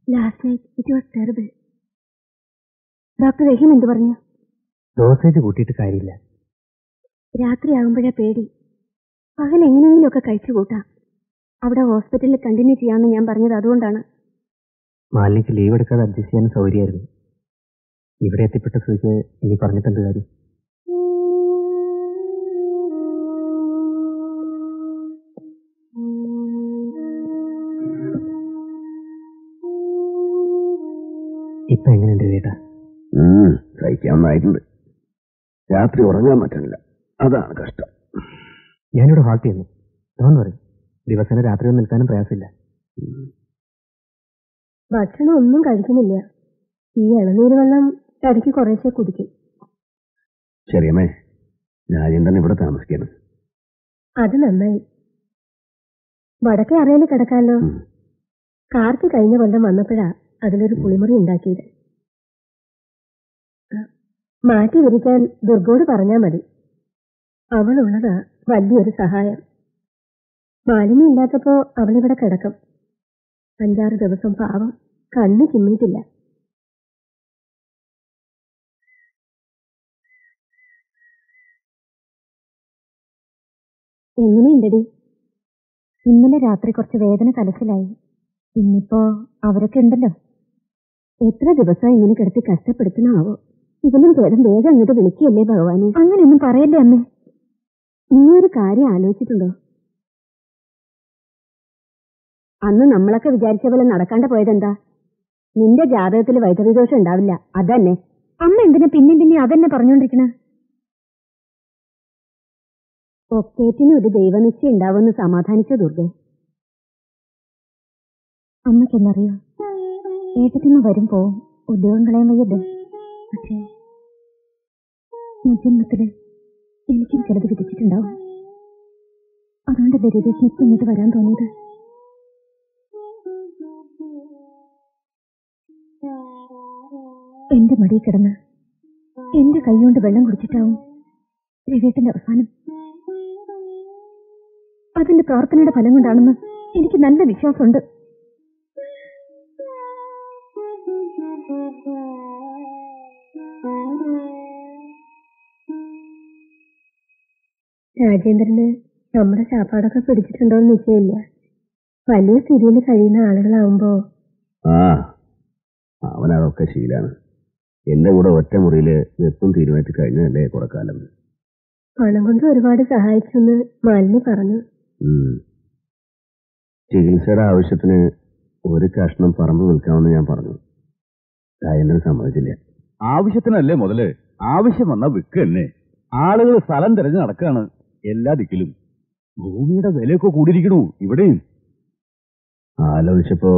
Last night it was terrible. Doctor Rahim എന്ത് പറഞ്ഞു? Dosage കൂട്ടിയിട്ട് കാര്യമില്ല. രാത്രിയാകുമ്പോഴേ പേടി. പകൽ എങ്ങനെയെങ്കിലുമൊക്കെ കഴിച്ചു കൂട്ടാം. അവിടെ ഹോസ്പിറ്റലിൽ കണ്ടിന്യൂ ചെയ്യാമെന്ന് ഞാൻ പറഞ്ഞത് അതുകൊണ്ടാണ്. മാലിനിക്ക് ലീവ് എടുക്കാതെ അഡ്ജസ്റ്റ് ചെയ്യാൻ സൗകര്യമായിരുന്നു. ഇവിടെ എത്തിപ്പെട്ട സ്ഥിതിക്ക് ഇനി പറഞ്ഞിട്ടെന്ത് കാര്യം? ഇപ്പൊ എങ്ങനെയുണ്ട് ചേട്ടാ? സഹിക്കാവുന്നതായിട്ടുണ്ട്. രാത്രി ഉറങ്ങാൻ പറ്റണില്ല, അതാണ് കഷ്ടം. ഞാനിവിടെ ഹാൾട്ട് ചെയ്യുന്നു. ഡോണ്ട് വറി, ദിവസേന രാത്രി ഒന്നും നിൽക്കാനും പ്രയാസമില്ല. ഭക്ഷണം ഒന്നും കഴിക്കുന്നില്ല. ഈ ഇളനീര് വെള്ളം ഇടയ്ക്ക് കുറേശ്ശെ കുടിക്കും. ശരിയമ്മേ, രാജേന്ദ്രൻ ഇവിടെ താമസിക്കണം. അത് നന്നായി. വടക്കേ അറയിൽ കിടക്കാമല്ലോ. കാർത്തി കഴിഞ്ഞ കൊല്ലം വന്നപ്പോഴാ അതിലൊരു പുളിമുറി ഉണ്ടാക്കിയത്. മാറ്റി വിരിക്കാൻ ദുർഗോട് പറഞ്ഞാൽ മതി. അവളുള്ളതാ വലിയൊരു സഹായം. മാലിന്യം ഇല്ലാത്തപ്പോ അവളിവിടെ കിടക്കും. 5-6 ദിവസം പാവം കണ്ണു ചിമ്മിയിട്ടില്ല. എങ്ങനെയുണ്ടടി? ഇന്നലെ രാത്രി കുറച്ച് വേദന കലച്ചിലായി. ഇന്നിപ്പോ അവരൊക്കെ ഉണ്ടല്ലോ. എത്ര ദിവസമായി ഇങ്ങനെ കിടത്തി കഷ്ടപ്പെടുത്തണാവോ. ഇതിനും ഭേദം വേഗം അങ്ങോട്ട് വിളിക്കുകയല്ലേ ഭഗവാനെ. അങ്ങനെയൊന്നും പറയല്ലേ അമ്മേ. നീയൊരു കാര്യം ആലോചിച്ചിട്ടുണ്ടോ? അന്ന് നമ്മളൊക്കെ വിചാരിച്ച പോലെ നടക്കാണ്ട് പോയതെന്താ? നിന്റെ ജാതകത്തിൽ വൈദ്യുതിദോഷം ഉണ്ടാവില്ല, അതന്നെ. അമ്മ എന്തിനാ പിന്നെ അതന്നെ പറഞ്ഞോണ്ടിരിക്കണ? ഒക്കേറ്റിന് ഒരു ദൈവനിശ്ചയം ഉണ്ടാവുമെന്ന് സമാധാനിച്ച ദുർഗെ. അമ്മയ്ക്കെന്നറിയോ, ഏട്ടത്തിന്ന് വരും പോവും, ഉദ്യോഗം കളയാൻ വയ്യല്ലോ. പക്ഷേ ജന്മത്തില് എനിക്കും ചിലത് വിധിച്ചിട്ടുണ്ടാവും. അതുകൊണ്ട് ദരിദ്രത്തിന് ഇപ്പം ഇങ്ങോട്ട് വരാൻ തോന്നിയത്. എന്റെ മടിയിൽ കിടന്ന് എന്റെ കൈകൊണ്ട് വെള്ളം കുടിച്ചിട്ടാവും രവിയേട്ടന്റെ അവസാനം. അതിന്റെ പ്രാർത്ഥനയുടെ ഫലം കൊണ്ടാണെന്ന് എനിക്ക് നല്ല വിശ്വാസമുണ്ട്. രാജേന്ദ്രന് നമ്മുടെ ചാപ്പാടൊക്കെ പിടിച്ചിട്ടുണ്ടോന്ന് നിശ്ചയമില്ല. വലിയ സ്ഥിതിയിൽ കഴിയുന്ന ആളുകളാവുമ്പോ അവനതൊക്കെ ശീലാണ്. എന്റെ കൂടെ ഒറ്റ മുറിയില് വെപ്പും തീരുമാനിച്ച് കഴിഞ്ഞതല്ലേ കുറെ കാലം. പണം കൊണ്ട് ഒരുപാട് സഹായിച്ചെന്ന് മാലിനി പറഞ്ഞു. ചികിത്സയുടെ ആവശ്യത്തിന് ഒരു കഷ്ണം പറമ്പ് വിൽക്കാമെന്ന് ഞാൻ പറഞ്ഞു. രാജേന്ദ്രൻ സമ്മതിച്ചില്ല. ആവശ്യത്തിനല്ലേ മുതല്, ആവശ്യം വന്നാ വിൽക്കുക തന്നെ. ആളുകൾ സ്ഥലം തിരഞ്ഞ് നടക്കുകയാണ് എല്ലാ ദിക്കിലും. ഭൂമിയുടെ വിലയൊക്കെ കൂടിയിരിക്കണു ഇവിടെയും. ആലോചിച്ചപ്പോ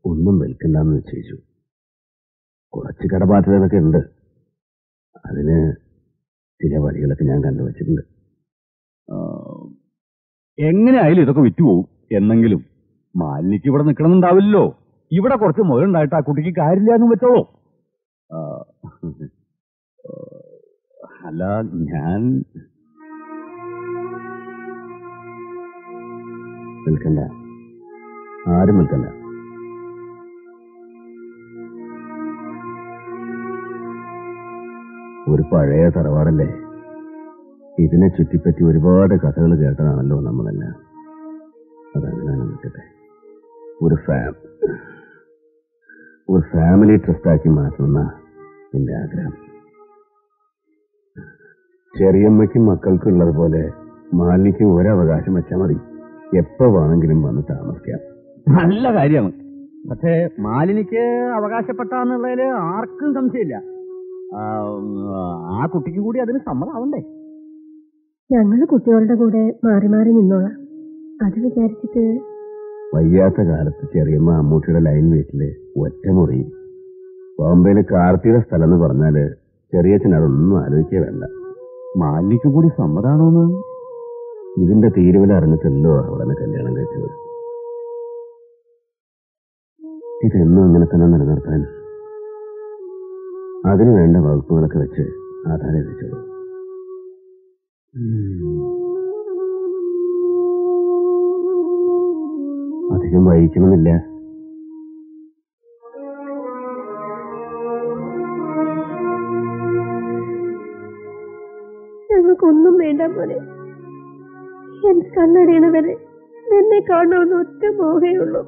ഒന്നും വിൽക്കണ്ടെന്ന് നിശ്ചയിച്ചു. കുറച്ച് കടബാധ്യതകളൊക്കെ ഉണ്ട്. അതിന് ചില വഴികളൊക്കെ ഞാൻ കണ്ടുവച്ചിട്ടുണ്ട്. എങ്ങനെയായാലും ഇതൊക്കെ വിറ്റുപോകും. എന്നെങ്കിലും മാലിനിക്ക് ഇവിടെ നിൽക്കണമെന്നുണ്ടാവില്ലല്ലോ. ഇവിടെ കുറച്ച് മുതലുണ്ടായിട്ട് ആ കുട്ടിക്ക് കാര്യമില്ലാന്ന് വെച്ചോളൂ. അല്ല, ഞാൻ വിൽക്കണ്ട, ആരും വിൽക്കണ്ട. ഒരു പഴയ തറവാടല്ലേ. ഇതിനെ ചുറ്റിപ്പറ്റി ഒരുപാട് കഥകൾ കേട്ടതാണല്ലോ നമ്മളെല്ലാം. അതങ്ങനെ നിൽക്കട്ടെ. ഒരു ഫാമിലി ട്രസ്റ്റാക്കി മാറ്റണമെന്ന എന്റെ ആഗ്രഹം. ചെറിയമ്മയ്ക്കും മക്കൾക്കും ഉള്ളതുപോലെ മാലിനിക്കും ഒരവകാശം വെച്ചാൽ മതി. എപ്പോ വേണമെങ്കിലും വന്ന് താമസിക്കാം. നല്ല കാര്യമാണ്. പക്ഷേ മാലിനിക്ക് അവകാശപ്പെട്ടാന്നുള്ളതിൽ ആർക്കും സംശയമില്ല. ആ കുട്ടിക്കും കൂടി അതിന് സമ്മതമാവണ്ടേ? ഞങ്ങള് കുട്ടികളുടെ കൂടെ മാറി മാറി നിന്നോളാം. അത് വിചാരിച്ചിട്ട് വയ്യാത്ത കാലത്ത് ചെറിയമ്മ അമ്മൂട്ടിയുടെ ലൈൻ വീട്ടില് ഒറ്റമുറി. ബോംബെയില് കാർത്തിയുടെ സ്ഥലം എന്ന് പറഞ്ഞാല് ചെറിയച്ഛൻ അതൊന്നും ആലോചിക്കേ വേണ്ട. മാലിനിക്ക് കൂടി സമ്മതാണോന്ന് ഇതിന്റെ തീരുവല അറിഞ്ഞിട്ടല്ലോ അവളെ കല്യാണം കഴിച്ചത്. ഇതെന്നും ഇങ്ങനെ തന്നെ നിലനിർത്താൻ അതിനു വേണ്ട വകുപ്പുകളൊക്കെ വെച്ച് ആധാരം എത്തിച്ചോളൂ. അധികം വൈകിക്കണമെന്നില്ല. ഞങ്ങൾക്കൊന്നും വേണ്ട പോലെ എന്റെ കണ്ണടയണ വരെ എന്നെ കാണണമെന്ന് ഒറ്റ മോഹേ ഉള്ളൂ.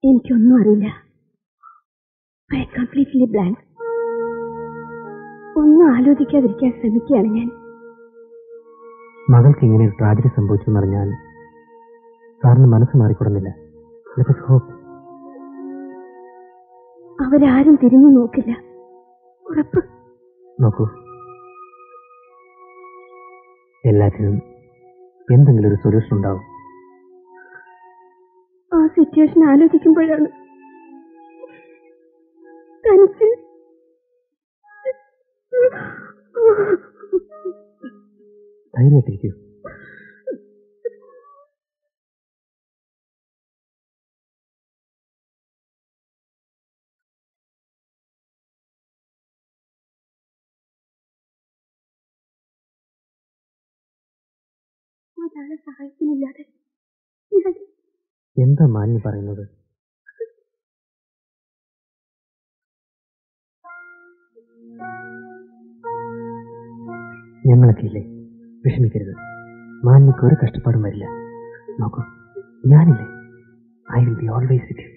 എനിക്കൊന്നും അറിയില്ല. I completely blank. ഒന്നും ആലോചിക്കാതിരിക്കാൻ ശ്രമിക്കുകയാണ് ഞാൻ. മകൾക്ക് ഇങ്ങനെ ഒരു ട്രാജഡി സംഭവിച്ചു എന്നറിഞ്ഞാൽ സാറിന് മനസ്സ് മാറിക്കൊടുന്നില്ല. അവരാരും തിരിഞ്ഞു നോക്കില്ല, ഉറപ്പ്. നോക്കൂ, എല്ലാത്തിനും എന്തെങ്കിലും ഒരു സൊല്യൂഷൻ ഉണ്ടാവും. ആ സിറ്റുവേഷൻ ആലോചിക്കുമ്പോഴാണ് തനിച്ച് ധൈര്യമായിട്ടിരിക്കൂ. ഒരാളെ സഹായിക്കുന്നില്ലാതെ എന്താ മാന്യ പറയുന്നത്? ഞങ്ങളൊക്കെ ഇല്ലേ, വിഷമിക്കരുത്. മാന്യക്ക് ഒരു കഷ്ടപ്പാടും വരില്ല. നോക്കൂ, ഞാനില്ലേ, I will be always with you.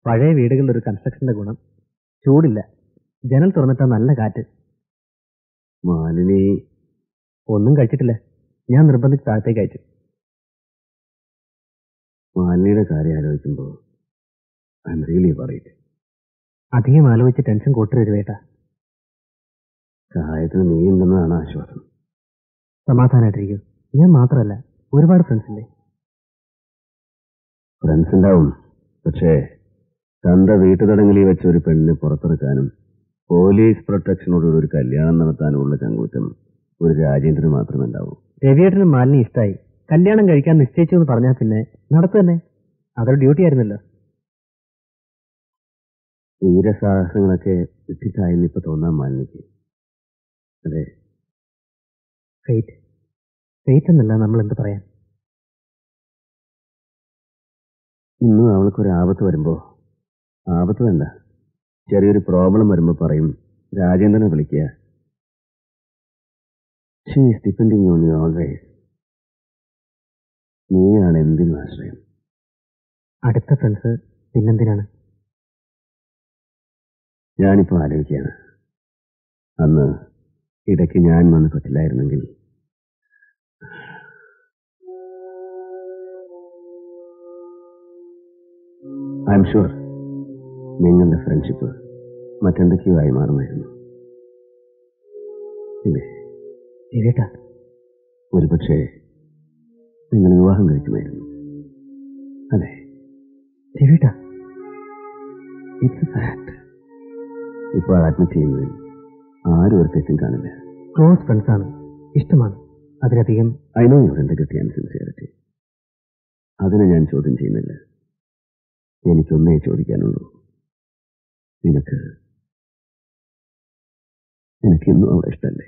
പഴയ വീടുകളിൽ ഒരു കൺസ്ട്രക്ഷന്റെ ഗുണം ചൂടില്ല, ജനൽ തുറന്നിട്ടാ നല്ല കാറ്റ്. മാലിനി ഒന്നും കഴിച്ചിട്ടില്ല, ഞാൻ നിർബന്ധിച്ച് താഴത്തേക്ക് അയച്ചു. മാലിനിയുടെ കാര്യം ആലോചിക്കുമ്പോൾ ഐ എം റിയലി വറീഡ്. അധികം ആലോചിച്ച് ടെൻഷൻ കൂട്ടരുവേട്ടാ. സഹായത്തിന് നീ ഉണ്ടെന്നതാണ് ആശ്വാസം. സമാധാനമായിട്ടിരിക്കും. ഞാൻ മാത്രമല്ല, ഒരുപാട് ഫ്രണ്ട്സ് ഇല്ലേ. ഫ്രണ്ട്സ് ഉണ്ടാവും, പക്ഷേ തന്റെ വീട്ടുതടങ്കലിൽ വെച്ച ഒരു പെണ്ണിനെ പുറത്തിറക്കാനും പോലീസ് പ്രൊട്ടക്ഷനോടുകൂടി ഒരു കല്യാണം നടത്താനുമുള്ള ചങ്കൂറ്റം ഒരു രാജേന്ദ്രന് മാത്രമേ ഉണ്ടാവൂ. രവിയേട്ടനും മാലിനി ഇഷ്ടമായി, കല്യാണം കഴിക്കാൻ നിശ്ചയിച്ചു എന്ന് പറഞ്ഞാൽ പിന്നെ നടത്തു തന്നെ. അതൊരു ഡ്യൂട്ടി ആയിരുന്നല്ലോ. വീരസാഹസങ്ങളൊക്കെ ഇട്ടിട്ടായെന്ന് ഇപ്പൊ തോന്നാൻ മാലിനിക്ക്. അതെ, ഫെയ്റ്റ് ഫെയ്റ്റ് എന്നല്ല നമ്മൾ എന്ത് പറയാൻ. ഇന്നും അവൾക്കൊരു ആപത്ത് വരുമ്പോ, ആപത്ത് വേണ്ട, ചെറിയൊരു പ്രോബ്ലം വരുമ്പോ പറയും രാജേന്ദ്രനെ വിളിക്കുക. She is depending on you always. നീയാണ് എന്തിനും ആശ്രയം. അടുത്ത ഫ്രണ്ട്സ് പിന്നെന്തിനാണ്? ഞാനിപ്പോ ആലോചിക്കുകയാണ്, അന്ന് ഇടയ്ക്ക് ഞാൻ വന്ന് പറ്റില്ലായിരുന്നെങ്കിൽ ഐ എം ഷുവർ നിങ്ങളുടെ ഫ്രണ്ട്ഷിപ്പ് മറ്റെന്തൊക്കെയോ ആയി മാറുമായിരുന്നു. ഇല്ലേ? രവിയേട്ടാ, ഒരുപക്ഷെ നിങ്ങൾ വിവാഹം കഴിക്കുമായിരുന്നു. അതെ, ഇറ്റ്സ് ഫാക്ട്. ഇപ്പോൾ അഡ്മിറ്റ് ചെയ്യുന്നതിൽ ആരും ഒരു തെറ്റും കാണില്ല. ക്ലോസ് ഫ്രണ്ട്സാണ്, ഇഷ്ടമാണ്. അതിലധികം I know your integrity and sincerity. അതിനെ ഞാൻ ചോദ്യം ചെയ്യുന്നില്ല. എനിക്കൊന്നേ ചോദിക്കാനുള്ളൂ, നിനക്ക് ഇന്നും അവളെ ഇഷ്ടമല്ലേ?